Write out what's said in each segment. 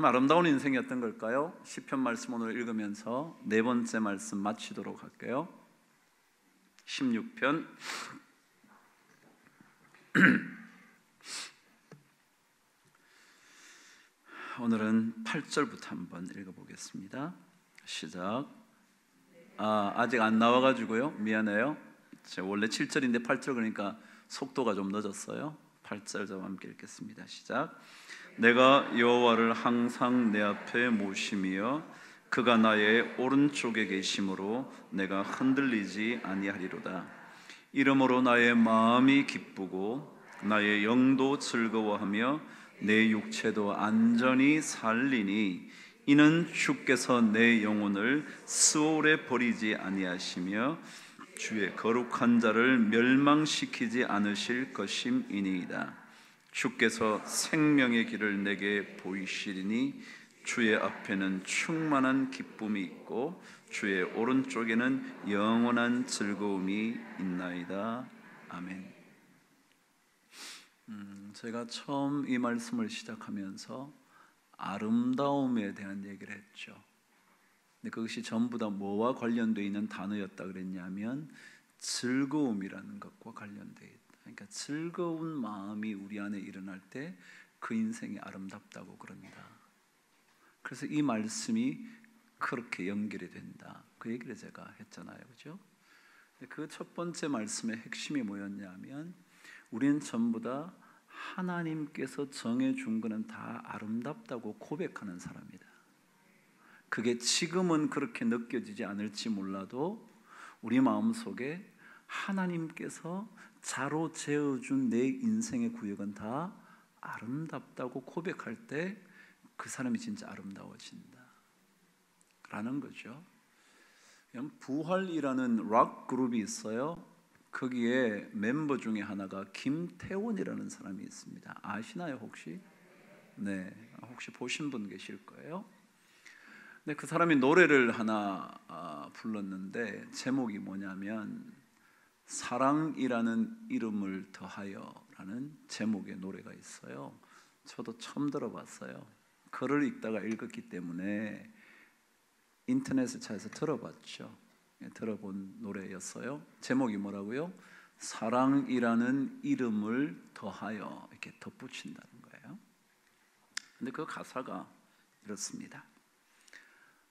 아름다운 인생이 어떤 걸까요? 시편 말씀 오늘 읽으면서 네 번째 말씀 마치도록 할게요. 16편 오늘은 8절부터 한번 읽어보겠습니다. 시작. 아직 안 나와가지고요, 미안해요. 원래 7절인데 8절 그러니까 속도가 좀 늦었어요. 8절 저와 함께 읽겠습니다. 시작. 내가 여호와를 항상 내 앞에 모심이여 그가 나의 오른쪽에 계심으로 내가 흔들리지 아니하리로다. 이러므로 나의 마음이 기쁘고 나의 영도 즐거워하며 내 육체도 안전히 살리니 이는 주께서 내 영혼을 스올에 버리지 아니하시며 주의 거룩한 자를 멸망시키지 않으실 것임이니이다. 주께서 생명의 길을 내게 보이시리니 주의 앞에는 충만한 기쁨이 있고 주의 오른쪽에는 영원한 즐거움이 있나이다. 아멘. 제가 처음 이 말씀을 시작하면서 아름다움에 대한 얘기를 했죠. 근데 그것이 전부 다 뭐와 관련되어 있는 단어였다 그랬냐면 즐거움이라는 것과 관련되어 있다. 그러니까 즐거운 마음이 우리 안에 일어날 때 그 인생이 아름답다고 그럽니다. 그래서 이 말씀이 그렇게 연결이 된다. 그 얘기를 제가 했잖아요, 그렇죠? 그 첫 번째 말씀의 핵심이 뭐였냐면 우리는 전부 다 하나님께서 정해준 것은 다 아름답다고 고백하는 사람이다. 그게 지금은 그렇게 느껴지지 않을지 몰라도 우리 마음속에 하나님께서 자로 재어준 내 인생의 구역은 다 아름답다고 고백할 때 그 사람이 진짜 아름다워진다 라는 거죠. 부활이라는 락 그룹이 있어요. 거기에 멤버 중에 하나가 김태원이라는 사람이 있습니다. 아시나요 혹시? 네, 혹시 보신 분 계실 거예요. 근데 그 사람이 노래를 하나 불렀는데 제목이 뭐냐면 사랑이라는 이름을 더하여라는 제목의 노래가 있어요. 저도 처음 들어봤어요. 글을 읽다가 읽었기 때문에 인터넷을 찾아서 들어봤죠. 들어본 노래였어요. 제목이 뭐라고요? 사랑이라는 이름을 더하여 이렇게 덧붙인다는 거예요. 근데 그 가사가 이렇습니다.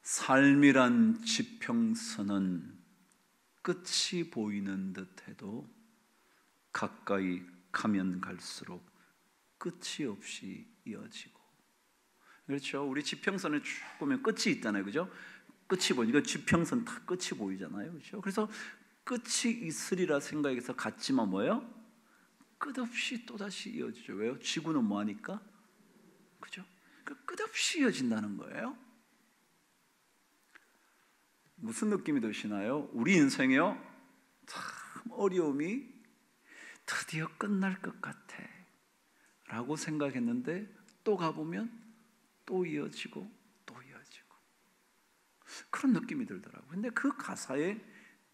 삶이란 지평선은 끝이 보이는 듯해도 가까이 가면 갈수록 끝이 없이 이어지고. 그렇죠. 우리 지평선을 쭉 보면 끝이 있잖아요, 그죠? 끝이 보이니까 지평선 다 끝이 보이잖아요, 그렇죠? 그래서 끝이 있으리라 생각해서 갔지만 뭐예요? 끝없이 또 다시 이어지죠. 왜요? 지구는 뭐 하니까, 그죠? 끝없이 이어진다는 거예요. 무슨 느낌이 드시나요? 우리 인생이요, 참 어려움이 드디어 끝날 것 같아 라고 생각했는데 또 가보면 또 이어지고 또 이어지고 그런 느낌이 들더라고요. 근데 그 가사의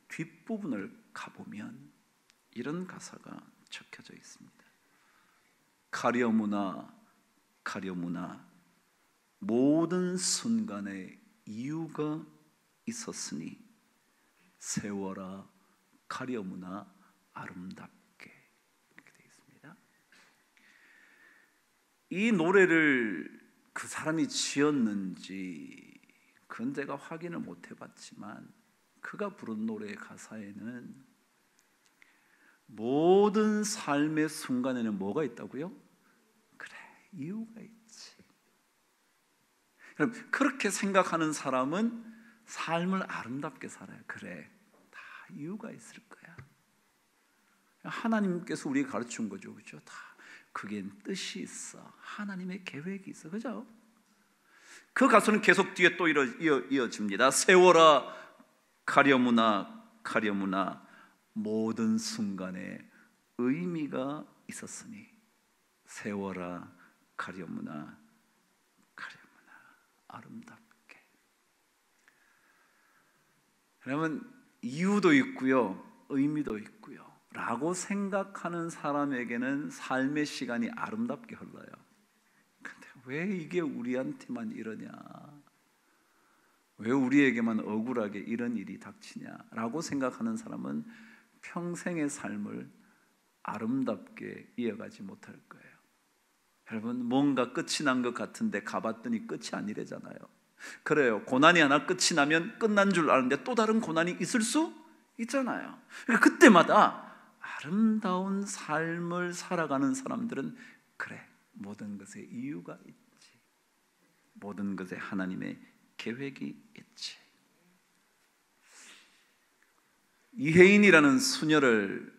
뒷부분을 가보면 이런 가사가 적혀져 있습니다. 가려무나 가려무나 모든 순간에 이유가 있었으니 세워라 가려무나 아름답게. 이렇게 되어 있습니다. 이 노래를 그 사람이 지었는지 그건 제가 확인을 못 해봤지만 그가 부른 노래의 가사에는 모든 삶의 순간에는 뭐가 있다고요? 그래, 이유가 있지. 그럼 그렇게 생각하는 사람은 삶을 아름답게 살아요. 그래, 다 이유가 있을 거야. 하나님께서 우리에게 가르친 거죠, 그렇죠? 다 그게 뜻이 있어. 하나님의 계획이 있어, 그죠? 그 가수는 계속 뒤에 또 이어집니다. 세워라 가려무나 가려무나 모든 순간에 의미가 있었으니 세워라 가려무나 가려무나 아름답게. 그러면 이유도 있고요, 의미도 있고요 라고 생각하는 사람에게는 삶의 시간이 아름답게 흘러요. 근데 왜 이게 우리한테만 이러냐, 왜 우리에게만 억울하게 이런 일이 닥치냐라고 생각하는 사람은 평생의 삶을 아름답게 이어가지 못할 거예요. 여러분, 뭔가 끝이 난 것 같은데 가봤더니 끝이 아니래잖아요. 그래요. 고난이 하나 끝이 나면 끝난 줄 아는데 또 다른 고난이 있을 수 있잖아요. 그러니까 그때마다 아름다운 삶을 살아가는 사람들은 그래, 모든 것에 이유가 있지, 모든 것에 하나님의 계획이 있지. 이혜인이라는 수녀를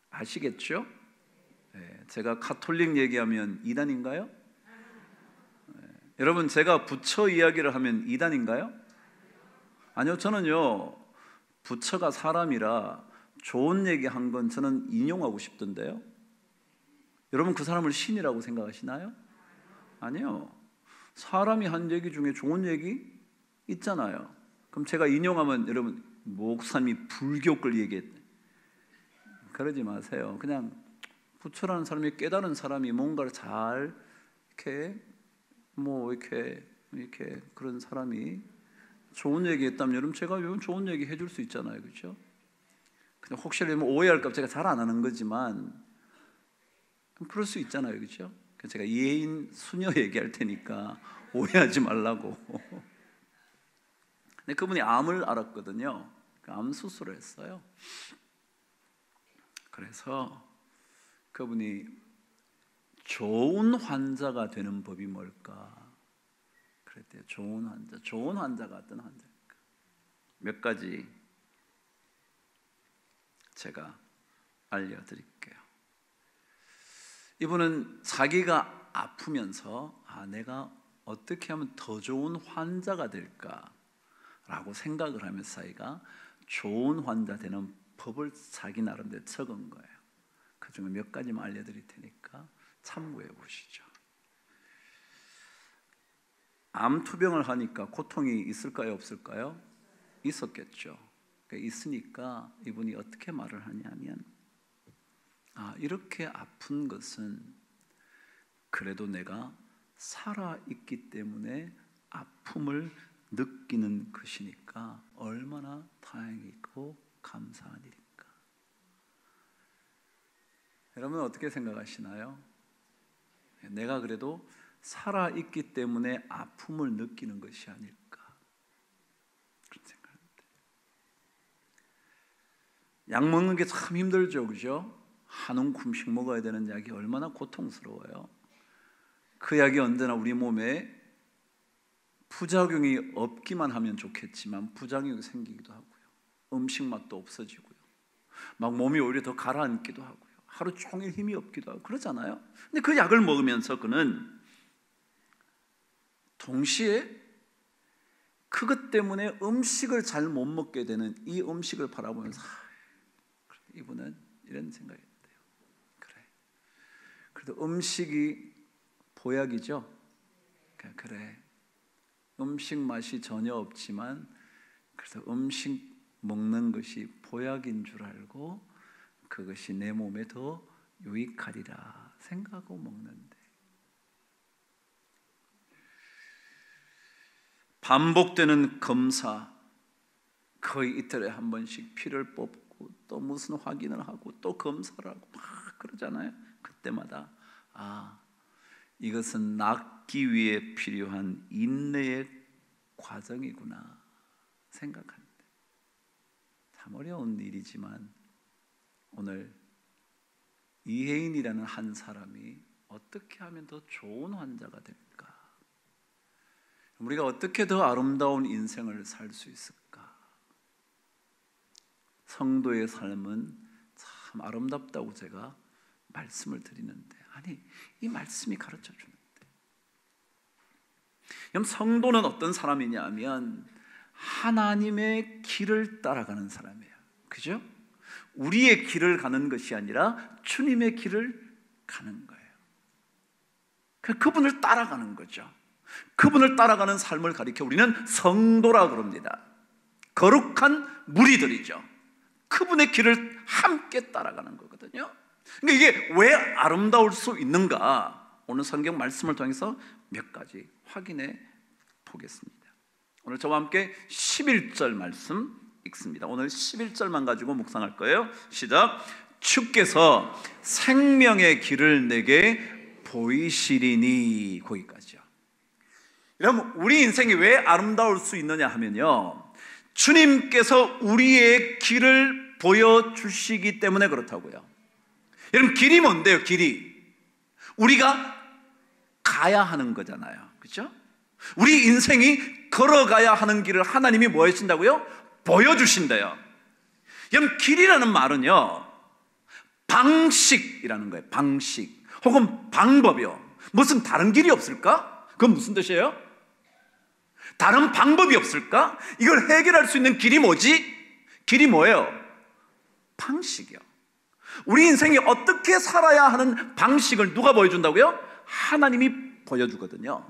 아시겠죠? 네, 제가 가톨릭 얘기하면 이단인가요? 네, 여러분, 제가 부처 이야기를 하면 이단인가요? 아니요, 저는요 부처가 사람이라 좋은 얘기 한 건 저는 인용하고 싶던데요. 여러분, 그 사람을 신이라고 생각하시나요? 아니요, 사람이 한 얘기 중에 좋은 얘기 있잖아요. 그럼 제가 인용하면 여러분, 목사님이 불교걸 얘기했대, 그러지 마세요. 그냥 부처라는 사람이, 깨달은 사람이 뭔가를 잘 이렇게 그런 사람이 좋은 얘기 했다면 여러분, 제가 좋은 얘기 해줄 수 있잖아요, 그렇죠? 근데 혹시라도 오해할까 봐 제가 잘 안 하는 거지만 그럴 수 있잖아요, 그렇죠? 제가 이혜인 수녀 얘기할 테니까 오해하지 말라고. 근데 그분이 암을 앓았거든요. 암 수술을 했어요. 그래서 그분이 좋은 환자가 되는 법이 뭘까 그랬대요. 좋은 환자. 좋은 환자가 어떤 환자일까? 몇 가지 제가 알려드릴게요. 이분은 자기가 아프면서 내가 어떻게 하면 더 좋은 환자가 될까라고 생각을 하면서 자기가 좋은 환자 되는 법을 자기 나름대로 적은 거예요. 그 중에 몇 가지만 알려드릴 테니까 참고해 보시죠. 암 투병을 하니까 고통이 있을까요, 없을까요? 있었겠죠. 있으니까 이분이 어떻게 말을 하냐면, 이렇게 아픈 것은 그래도 내가 살아있기 때문에 아픔을 느끼는 것이니까 얼마나 다행이고 감사한 일일까. 여러분, 어떻게 생각하시나요? 내가 그래도 살아있기 때문에 아픔을 느끼는 것이 아닐까, 그런 생각입니다. 약 먹는 게 참 힘들죠, 그죠? 한 움큼씩 먹어야 되는 약이 얼마나 고통스러워요. 그 약이 언제나 우리 몸에 부작용이 없기만 하면 좋겠지만 부작용이 생기기도 하고요, 음식 맛도 없어지고요, 막 몸이 오히려 더 가라앉기도 하고요, 하루 종일 힘이 없기도 하고 그러잖아요. 근데 그 약을 먹으면서 그는 동시에 그것 때문에 음식을 잘 못 먹게 되는 이 음식을 바라보면서 이분은 이런 생각이 돼요. 그래, 그래도 음식이 보약이죠. 그래, 음식 맛이 전혀 없지만 그래서 음식 먹는 것이 보약인 줄 알고 그것이 내 몸에 더 유익하리라 생각하고 먹는데, 반복되는 검사, 거의 이틀에 한 번씩 피를 뽑고 또 무슨 확인을 하고 또 검사를 하고 막 그러잖아요. 그때마다 이것은 낫기 위해 필요한 인내의 과정이구나 생각합니다. 참 어려운 일이지만 오늘 이혜인이라는 한 사람이 어떻게 하면 더 좋은 환자가 될까? 우리가 어떻게 더 아름다운 인생을 살 수 있을까? 성도의 삶은 참 아름답다고 제가 말씀을 드리는데, 이 말씀이 가르쳐 주는데, 그럼 성도는 어떤 사람이냐 하면 하나님의 길을 따라가는 사람이에요. 그죠? 우리의 길을 가는 것이 아니라 주님의 길을 가는 거예요. 그분을 따라가는 거죠. 그분을 따라가는 삶을 가리켜 우리는 성도라 그럽니다. 거룩한 무리들이죠. 그분의 길을 함께 따라가는 거거든요. 그러니까 이게 왜 아름다울 수 있는가? 오늘 성경 말씀을 통해서 몇 가지 확인해 보겠습니다. 오늘 저와 함께 11절 말씀 읽습니다. 오늘 11절만 가지고 묵상할 거예요. 시작. 주께서 생명의 길을 내게 보이시리니. 거기까지요. 여러분, 우리 인생이 왜 아름다울 수 있느냐 하면요, 주님께서 우리의 길을 보여주시기 때문에 그렇다고요. 여러분, 길이 뭔데요? 길이 우리가 가야 하는 거잖아요. 그렇죠? 우리 인생이 걸어가야 하는 길을 하나님이 뭐 하신다고요? 보여주신대요. 여러분, 길이라는 말은요, 방식이라는 거예요. 방식 혹은 방법이요. 무슨 다른 길이 없을까? 그건 무슨 뜻이에요? 다른 방법이 없을까? 이걸 해결할 수 있는 길이 뭐지? 길이 뭐예요? 방식이요. 우리 인생이 어떻게 살아야 하는 방식을 누가 보여준다고요? 하나님이 보여주거든요.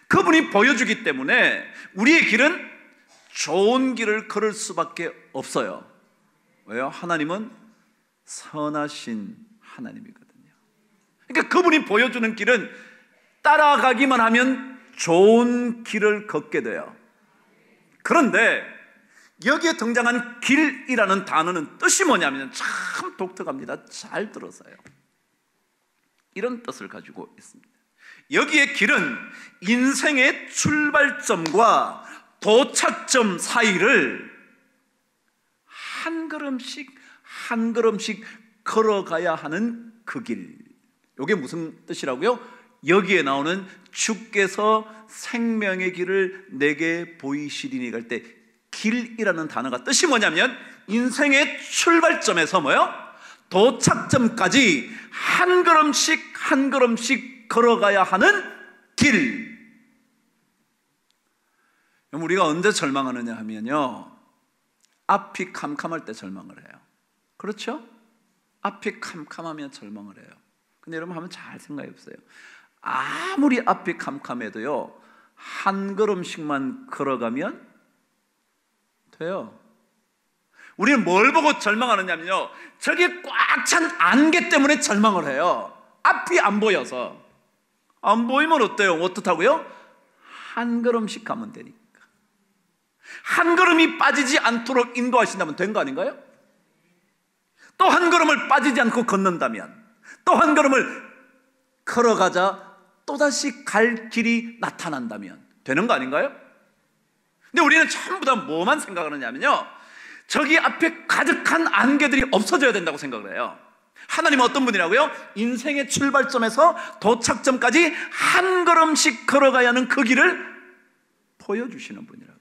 그분이 보여주기 때문에 우리의 길은 좋은 길을 걸을 수밖에 없어요. 왜요? 하나님은 선하신 하나님이거든요. 그러니까 그분이 보여주는 길은 따라가기만 하면 좋은 길을 걷게 돼요. 그런데 여기에 등장한 길이라는 단어는 뜻이 뭐냐면 참 독특합니다. 잘 들어서요. 이런 뜻을 가지고 있습니다. 여기에 길은 인생의 출발점과 도착점 사이를 한 걸음씩 한 걸음씩 걸어가야 하는 그 길. 이게 무슨 뜻이라고요? 여기에 나오는 주께서 생명의 길을 내게 보이시리니 갈 때 길이라는 단어가 뜻이 뭐냐면 인생의 출발점에서 뭐요? 도착점까지 한 걸음씩 한 걸음씩 걸어가야 하는 길. 우리가 언제 절망하느냐 하면요, 앞이 캄캄할 때 절망을 해요. 그렇죠? 앞이 캄캄하면 절망을 해요. 근데 여러분 한번 잘 생각해 보세요. 아무리 앞이 캄캄해도요, 한 걸음씩만 걸어가면 돼요. 우리는 뭘 보고 절망하느냐면요, 저게 꽉 찬 안개 때문에 절망을 해요. 앞이 안 보여서. 안 보이면 어때요? 어떻다고요? 한 걸음씩 가면 되니까. 한 걸음이 빠지지 않도록 인도하신다면 된 거 아닌가요? 또 한 걸음을 빠지지 않고 걷는다면, 또 한 걸음을 걸어가자 또다시 갈 길이 나타난다면 되는 거 아닌가요? 근데 우리는 전부 다 뭐만 생각하느냐면요, 저기 앞에 가득한 안개들이 없어져야 된다고 생각을 해요. 하나님은 어떤 분이라고요? 인생의 출발점에서 도착점까지 한 걸음씩 걸어가야 하는 그 길을 보여주시는 분이라고요.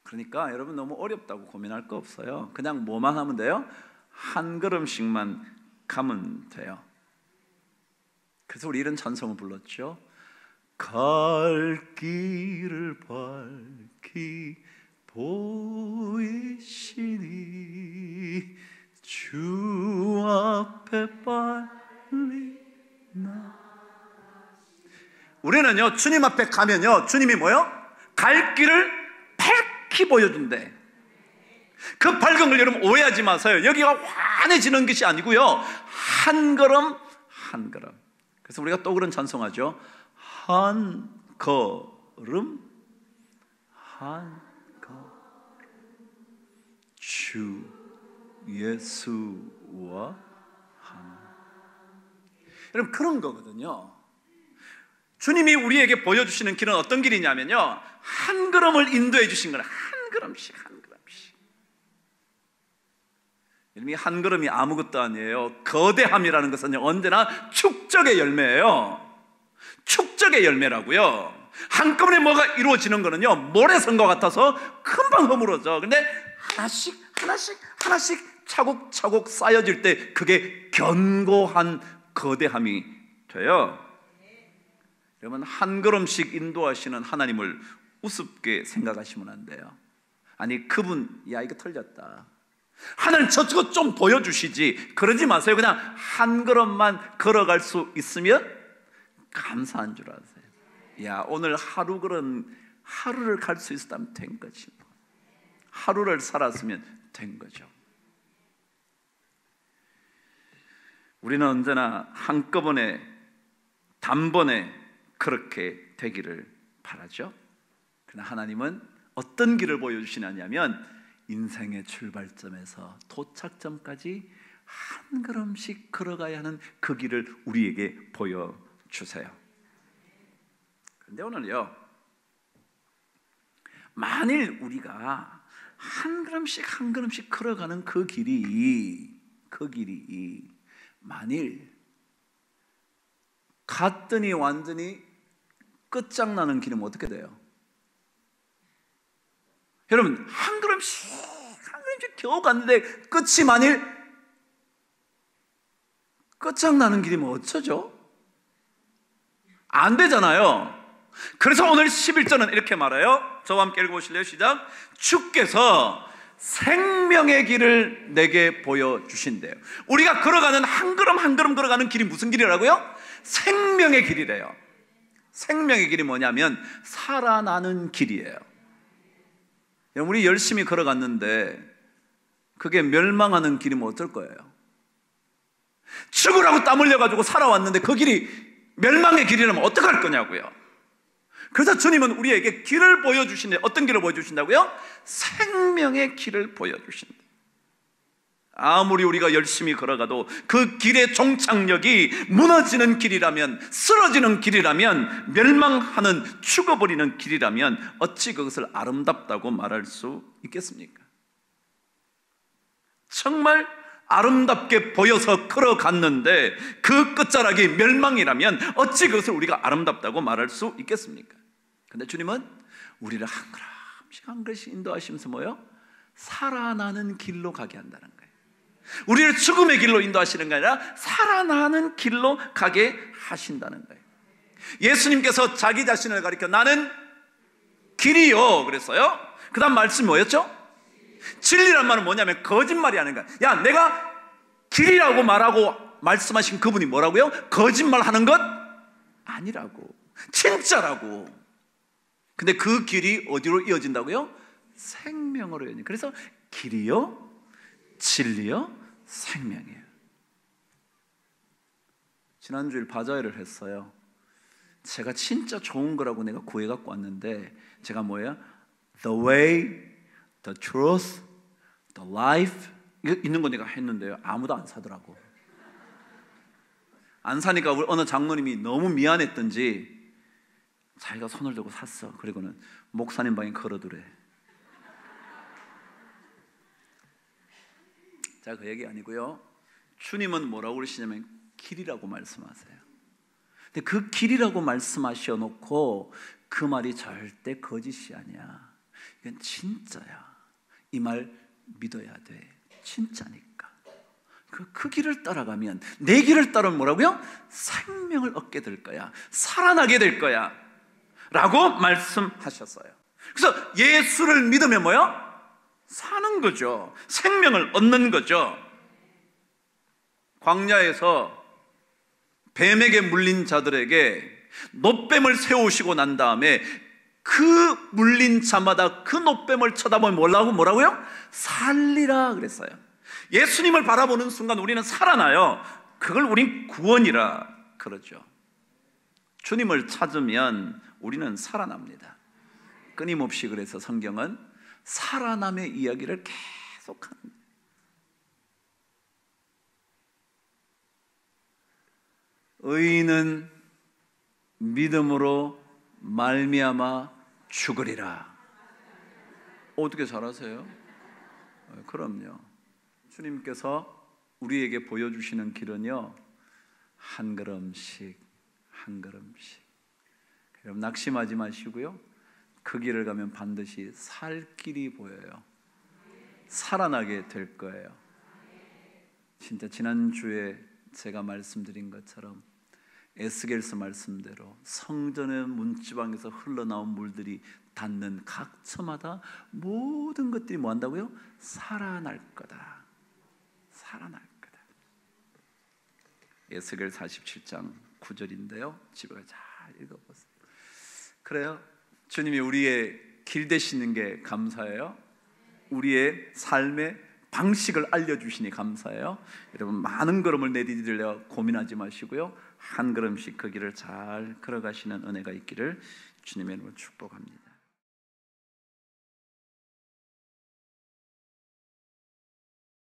그러니까 여러분 너무 어렵다고 고민할 거 없어요. 그냥 뭐만 하면 돼요? 한 걸음씩만 가면 돼요. 그래서 우리 이런 찬송을 불렀죠. 갈 길을 밝히 보이시니 주 앞에 빨리 나. 우리는요, 주님 앞에 가면요, 주님이 뭐요? 갈 길을 밝히 보여준대. 그 밝은 걸 여러분 오해하지 마세요. 여기가 환해지는 것이 아니고요, 한 걸음 한 걸음. 그래서 우리가 또 그런 찬송하죠. 한 걸음 한 걸음 주 예수와 함. 여러분 그런 거거든요. 주님이 우리에게 보여주시는 길은 어떤 길이냐면요, 한 걸음을 인도해 주신 거예요. 한 걸음씩 한 걸음씩. 여러분 한 걸음이 아무것도 아니에요. 거대함이라는 것은 언제나 축적의 열매예요. 축적의 열매라고요. 한꺼번에 뭐가 이루어지는 거는요, 모래성과 같아서 금방 허물어져. 근데 하나씩 하나씩 하나씩 차곡차곡 쌓여질 때 그게 견고한 거대함이 돼요. 여러분 한 걸음씩 인도하시는 하나님을 우습게 생각하시면 안 돼요. 아니 그분, 야 이거 틀렸다, 하나님 저거 좀 보여주시지, 그러지 마세요. 그냥 한 걸음만 걸어갈 수 있으면 감사한 줄 아세요. 야 오늘 하루 걸은 하루를 갈 수 있었다면 된 거지. 하루를 살았으면 된 거죠. 우리는 언제나 한꺼번에 단번에 그렇게 되기를 바라죠. 그러나 하나님은 어떤 길을 보여주시느냐면 인생의 출발점에서 도착점까지 한 걸음씩 걸어가야 하는 그 길을 우리에게 보여주세요. 그런데 오늘요, 만일 우리가 한 걸음씩 한 걸음씩 걸어가는 그 길이 만일 갔더니 완전히 끝장나는 길이면 어떻게 돼요? 여러분, 한 걸음씩 겨우 갔는데 끝이 만일 끝장나는 길이면 어쩌죠? 안 되잖아요. 그래서 오늘 11절은 이렇게 말해요. 저와 함께 읽어보실래요? 시작. 주께서 생명의 길을 내게 보여주신대요. 우리가 걸어가는 한 걸음 한 걸음 걸어가는 길이 무슨 길이라고요? 생명의 길이래요. 생명의 길이 뭐냐면 살아나는 길이에요. 우리 열심히 걸어갔는데 그게 멸망하는 길이면 어떨 거예요? 죽으라고 땀 흘려가지고 살아왔는데 그 길이 멸망의 길이라면 어떡할 거냐고요. 그래서 주님은 우리에게 길을 보여주신대. 어떤 길을 보여주신다고요? 생명의 길을 보여주신다. 아무리 우리가 열심히 걸어가도 그 길의 종착역이 무너지는 길이라면, 쓰러지는 길이라면, 멸망하는, 죽어버리는 길이라면 어찌 그것을 아름답다고 말할 수 있겠습니까? 정말 아름답게 보여서 걸어갔는데 그 끝자락이 멸망이라면 어찌 그것을 우리가 아름답다고 말할 수 있겠습니까? 근데 주님은 우리를 한 걸음씩 한 걸음씩 인도하시면서 뭐예요? 살아나는 길로 가게 한다는 거예요. 우리를 죽음의 길로 인도하시는 게 아니라 살아나는 길로 가게 하신다는 거예요. 예수님께서 자기 자신을 가리켜 나는 길이요 그랬어요. 그 다음 말씀이 뭐였죠? 진리란 말은 뭐냐면 거짓말이 아닌 거야. 야, 내가 길이라고 말하고 말씀하신 그분이 뭐라고요? 거짓말하는 것 아니라고, 진짜라고. 근데 그 길이 어디로 이어진다고요? 생명으로 이어진다. 그래서 길이요, 진리요, 생명이에요. 지난주일 바자회를 했어요. 제가 진짜 좋은 거라고 내가 구해갖고 왔는데 제가 뭐예요? The way, the truth, the life 이거 있는 거 내가 했는데요, 아무도 안 사더라고. 안 사니까 어느 장로님이 너무 미안했던지 자기가 손을 들고 샀어. 그리고는 목사님 방에 걸어두래. 자, 그 얘기 아니고요, 주님은 뭐라고 그러시냐면 길이라고 말씀하세요. 근데 그 길이라고 말씀하셔 놓고 그 말이 절대 거짓이 아니야. 이건 진짜야. 이 말 믿어야 돼. 진짜니까. 그 길을 따라가면, 내 길을 따르면 뭐라고요? 생명을 얻게 될 거야. 살아나게 될 거야 라고 말씀하셨어요. 그래서 예수를 믿으면 뭐요? 사는 거죠. 생명을 얻는 거죠. 광야에서 뱀에게 물린 자들에게 놋뱀을 세우시고 난 다음에 그 물린 자마다 그 놋뱀을 쳐다보면 뭐라고요? 살리라 그랬어요. 예수님을 바라보는 순간 우리는 살아나요. 그걸 우린 구원이라 그러죠. 주님을 찾으면 우리는 살아납니다. 끊임없이 그래서 성경은 살아남의 이야기를 계속합니다. 의인은 믿음으로 말미암아 죽으리라. 어떻게 잘하세요? 그럼요. 주님께서 우리에게 보여주시는 길은요, 한 걸음씩 한 걸음씩. 여러분, 낙심하지 마시고요, 그 길을 가면 반드시 살 길이 보여요. 살아나게 될 거예요. 진짜 지난주에 제가 말씀드린 것처럼 에스겔서 말씀대로 성전의 문지방에서 흘러나온 물들이 닿는 각 처마다 모든 것들이 뭐 한다고요? 살아날 거다. 살아날 거다. 에스겔 47장 9절인데요 집에 잘 읽어보세요. 그래요, 주님이 우리의 길 되시는 게 감사해요. 우리의 삶의 방식을 알려주시니 감사해요. 여러분 많은 걸음을 내디디려 고민하지 마시고요, 한 걸음씩 그 길을 잘 걸어가시는 은혜가 있기를 주님의 이름으로 축복합니다.